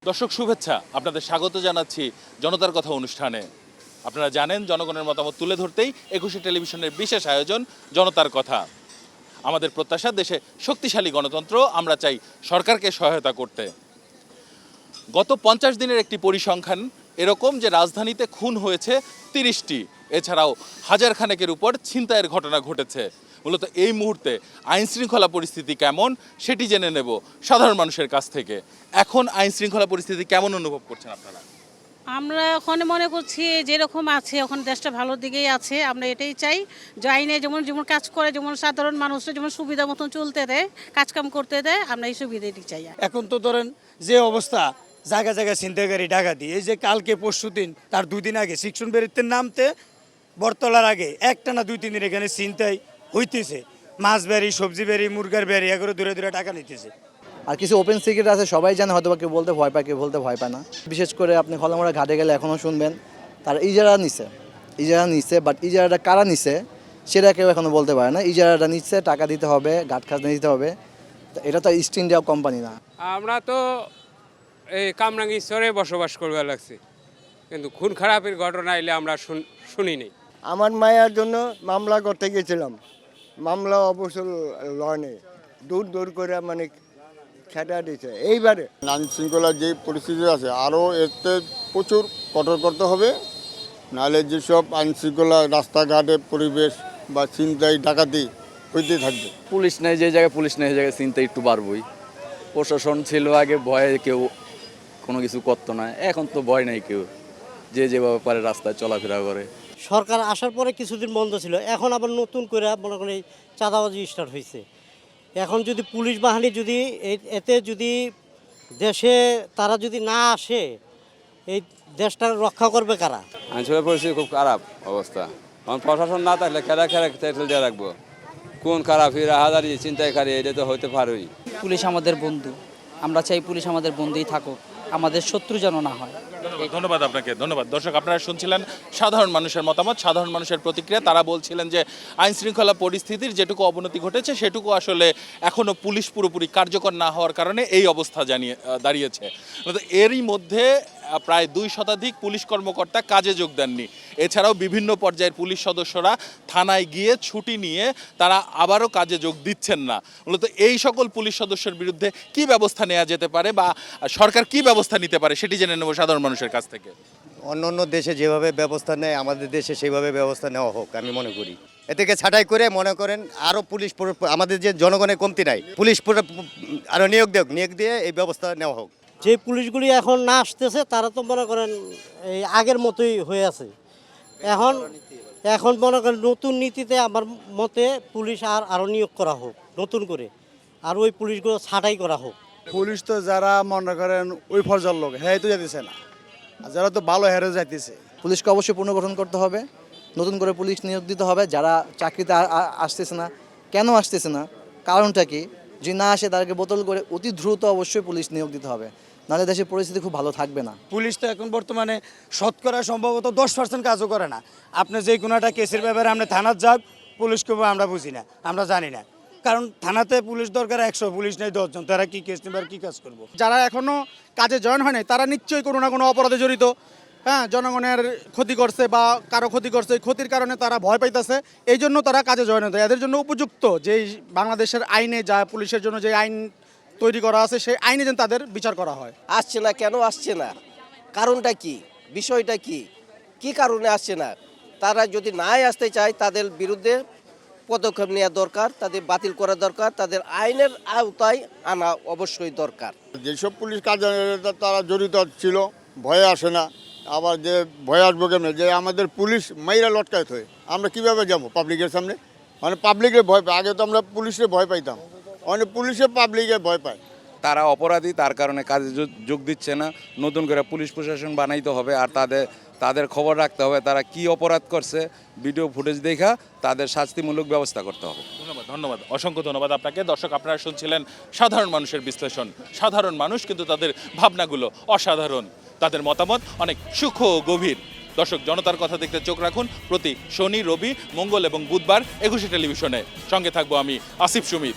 দর্শক শুভেচ্ছা, আপনাদের স্বাগত জানাচ্ছি জনতার কথা অনুষ্ঠানে। আপনারা জানেন জনগণের মতামত তুলে ধরতেই ২১শে টেলিভিশনের বিশেষ আয়োজন জনতার কথা। আমাদের প্রত্যাশা দেশে শক্তিশালী গণতন্ত্র, আমরা চাই সরকারকে সহায়তা করতে। গত ৫০ দিনের একটি পরিসংখ্যান এরকম যে রাজধানীতে খুন হয়েছে ৩০টি, এছাড়াও হাজার খানেকের উপর ছিনতাইয়ের ঘটনা ঘটেছে। মূলত এই মুহূর্তে আইন শৃঙ্খলা পরিস্থিতি কেমন সেটি জেনে নেব সাধারণ মানুষের কাছ থেকে। এখন আইন শৃঙ্খলা পরিস্থিতি কেমন অনুভব করছেন আপনারা? আমরা এখন মনে করছি যেরকম আছে এখন দেশটা ভালোর দিকেই আছে। আমরা এটাই চাই যে আইনে যেমন যেমন কাজ করে, যেমন সাধারণ মানুষের যেমন সুবিধা মতন চলতে দেয়, কাজকাম করতে দেয়, আমরা এই সুবিধাটি চাই। এখন তো ধরেন যে অবস্থা, জায়গা জায়গায় ছিনতাইকারী ডাকাতি, এই যে কালকে পরশু দিন তার 2 দিন আগে শিক্ষণ বেরিতে নামতে বরতলার আগে একটানা 2-3 দিন এখানে ছিনতাই হইতেছে। মাছ বেরি, সবজি বেরি, মুরগার বেরি এগুলো দূরে দূরে টাকা নিতেছে। আর কিছু ওপেন সিক্রেট আছে, সবাই জানে, হয়তো বা কেউ বলতে ভয় পায়, কেউ বলতে ভয় পায় না। বিশেষ করে আপনি খলামোড়া ঘাটে গেলে এখনও শুনবেন তারা ইজারা নিছে, বাট ইজারাটা কারা নিছে সেটা কেউ এখনও বলতে পারে না। ইজারাটা নিচ্ছে, টাকা দিতে হবে, ঘাট খাজনা দিতে হবে। তো এটা তো ইস্ট ইন্ডিয়া কোম্পানি না। আমরা তো এই কামরাঙ্গি চরে বসবাস করবে লাগছি, কিন্তু খুন খারাপের ঘটনা এলে আমরা শুনি নেই। আমার মায়ের জন্য মামলা করতে গেছিলাম, মামলা অবশ্য লনে দূর করে মানে খেটা দিয়েছে। এইবারে আইন শৃঙ্খলার যে পরিস্থিতি আছে আরও এতে প্রচুর কঠোর করতে হবে, নাহলে যেসব আইন শৃঙ্খলা রাস্তাঘাটে পরিবেশ বা ছিনতাই ডাকাতি হইতে থাকবে। পুলিশ নেই যে জায়গায়, পুলিশ নেই সেই জায়গায় চিন্তা একটু বাড়বই। প্রশাসন ছিল আগে, ভয়ে কেউ কোনো কিছু করতো না, এখন তো ভয় নাই, কেউ যে যেভাবে পারে রাস্তায় চলাফেরা করে। সরকার আসার পরে কিছুদিন বন্ধ ছিল, এখন আবার নতুন করে মনে করেন এই চাঁদাবাজি স্টার্ট হয়েছে। এখন যদি পুলিশ বাহিনী যদি এতে যদি দেশে তারা যদি না আসে, এই দেশটা রক্ষা করবে কারা? আইনশৃঙ্খলা পরিস্থিতি খুব খারাপ অবস্থা। কারণ প্রশাসন না থাকলে খেলা দিয়ে রাখবো, কোন খারাপ হাজারি চিন্তাইকারী এটা তো হইতে পারেই। পুলিশ আমাদের বন্ধু, আমরা চাই পুলিশ আমাদের বন্ধুই থাকুক, আমাদের শত্রু যেন না হয়। ধন্যবাদ আপনাকে, ধন্যবাদ। দর্শক, আপনারা শুনছিলেন সাধারণ মানুষের মতামত, সাধারণ মানুষের প্রতিক্রিয়া। তারা বলছিলেন যে আইন শৃঙ্খলা পরিস্থিতির যেটুকু অবনতি ঘটেছে সেটুকু আসলে এখনও পুলিশ পুরোপুরি কার্যকর না হওয়ার কারণে এই অবস্থা দাঁড়িয়েছে। এরই মধ্যে প্রায় 2 শতাধিক পুলিশ কর্মকর্তা কাজে যোগ দেননি। এছাড়াও বিভিন্ন পর্যায়ের পুলিশ সদস্যরা থানায় গিয়ে ছুটি নিয়ে তারা আবারও কাজে যোগ দিচ্ছেন না। মূলত এই সকল পুলিশ সদস্যের বিরুদ্ধে কি ব্যবস্থা নেওয়া যেতে পারে বা সরকার কি ব্যবস্থা নিতে পারে সেটি জেনে নেব সাধারণ মানুষের কাছ থেকে। অন্য দেশে যেভাবে ব্যবস্থা নেয় আমাদের দেশে সেইভাবে ব্যবস্থা নেওয়া হোক আমি মনে করি। এ থেকে ছাঁটাই করে মনে করেন আরও পুলিশ, আমাদের যে জনগণের কমতি নাই, পুলিশ আরও নিয়োগ দিয়ে এই ব্যবস্থা নেওয়া হোক। যে পুলিশগুলি এখন না আসতেছে তারা তো মনে করেন এই আগের মতোই হয়ে আছে। এখন মনে করেন নতুন নীতিতে আমার মতে পুলিশ আরও নিয়োগ করা হোক নতুন করে, আর ওই পুলিশগুলো ছাঁটাই করা হোক। পুলিশ তো যারা মনে করেন ওই ফর্জার লোক, হ্যাঁ তো যাইতেছে না, আর যারা তো ভালো হেরে যাইতেছে। পুলিশকে অবশ্যই পুনর্গঠন করতে হবে, নতুন করে পুলিশ নিয়োগ দিতে হবে। যারা চাকরিতে আসতেছে না, কেন আসতেছে না, কারণটা কি, যদি না আসে তাদেরকে বোতল করে অতি দ্রুত অবশ্যই পুলিশ নিয়োগ দিতে হবে, নাহলে দেশের পরিস্থিতি খুব ভালো থাকবে না। পুলিশ তো এখন বর্তমানে শতকরা সম্ভবত 10% কাজও করে না। আপনি যে কোনো একটা কেসের ব্যাপারে আপনি থানার যাব, পুলিশকে আমরা বুঝি না, আমরা জানি না। কারণ থানাতে পুলিশ দরকার 100, পুলিশ নেই 10 জন, তারা কি কেস নেবে আর কি কাজ করবো? যারা এখনও কাজে জয়েন হয় নাই তারা নিশ্চয়ই কোনো না কোনো অপরাধে জড়িত। হ্যাঁ, জনগণের ক্ষতি করছে বা কারো ক্ষতি করছে, ক্ষতির কারণে তারা ভয় পাইতেছে, এই জন্য তারা কাজে জয়েন হতে। এদের জন্য উপযুক্ত যেই বাংলাদেশের আইনে যা পুলিশের জন্য যে আইন তৈরি করা আছে সেই আইনে যেন তাদের বিচার করা হয়। আসছে না, কেন আসছে না, কারণটা কি, বিষয়টা কি, কি কারণে আসছে না? তারা যদি নাই আসতে চায় তাদের বিরুদ্ধে পদক্ষেপ নেওয়া দরকার, তাদের বাতিল করা দরকার, তাদের আইনের আওতায় আনা অবশ্যই দরকার। যেসব পুলিশ কাজে তারা জড়িত ছিল ভয়ে আসে না, আবার যে ভয়ে আসবো কেমন, যে আমাদের পুলিশ মাইরা লটকায় হয়, আমরা কীভাবে যাবো পাবলিকের সামনে? মানে পাবলিকের ভয় পায়, আগে তো আমরা পুলিশের ভয় পাইতাম, অনেক পুলিশে পাবলিকের ভয় পায়। তারা অপরাধী, তার কারণে কাজে যোগ দিচ্ছে না। নতুন করে পুলিশ প্রশাসন বানাইতে হবে, আর তাদের খবর রাখতে হবে তারা কি অপরাধ করছে, ভিডিও ফুটেজ দেখা তাদের শাস্তিমূলক ব্যবস্থা করতে হবে। ধন্যবাদ, অসংখ্য ধন্যবাদ আপনাকে। দর্শক, আপনারা শুনছিলেন সাধারণ মানুষের বিশ্লেষণ। সাধারণ মানুষ, কিন্তু তাদের ভাবনাগুলো অসাধারণ, তাদের মতামত অনেক সূক্ষ্ম ও গভীর। দর্শক, জনতার কথা দেখতে চোখ রাখুন প্রতি শনি, রবি, মঙ্গল এবং বুধবার ২১শে টেলিভিশনে। সঙ্গে থাকবো আমি আসিফ সুমিত।